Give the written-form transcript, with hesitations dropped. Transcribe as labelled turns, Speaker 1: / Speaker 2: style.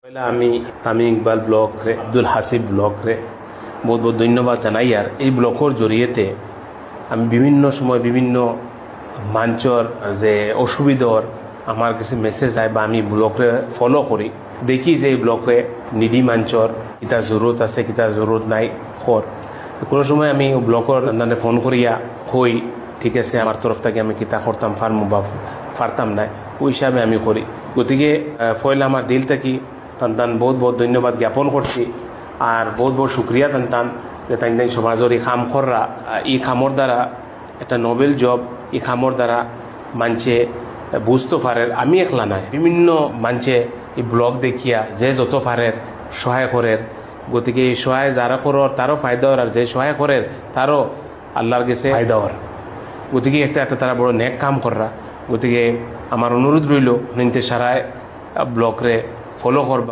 Speaker 1: পয়লা আমি তামিম ইকবাল ব্লক রে আব্দুল হাসিব ব্লক রে বহুত বহুত ধন্যবাদ জানাই। আর এই ব্লকর জড়িয়েতে আমি বিভিন্ন সময় বিভিন্ন মঞ্চর যে অসুবিধার আমার কাছে মেসেজ আয় বা আমি ব্লকরে ফলো করি, দেখি যে এই ব্লকরে নিডি মঞ্চর কিতা জরুরত আছে কিতা জরুরত নাই খর। কোনো সময় আমি ব্লকর মানে ফোন করিয়া হই ঠিক আছে আমার তরফ থেকে আমি কিতা করতাম ফার্মু বা পারতাম না, ওই হিসাবে আমি করি। গতিকে পয়লা আমার দিল থেকে তান বহুত বহুত ধন্যবাদ জ্ঞাপন করছি আর বহুত বহুত শুক্রিয়া তান যে তাই সমাজের এই কাম কররা, এই কামর দ্বারা একটা নোবেল জব, এই কামর দ্বারা মানছে বুঝতে পারে আমি একলা নাই, বিভিন্ন মানছে এই ব্লগ দেখিয়া যে যত পারের সহায় করের। গতিকে এই সহায় যারা করার তারও ফায়দা হওয়ার আর যে সহায় করের তারও আল্লাহর কাছে ফায়দা হওয়ার। গতিকে একটা তারা বড় নেক কাম কররা। গতিকে আমার অনুরোধ রইল নিতে সারায় ব্লকরে ফলো করবা।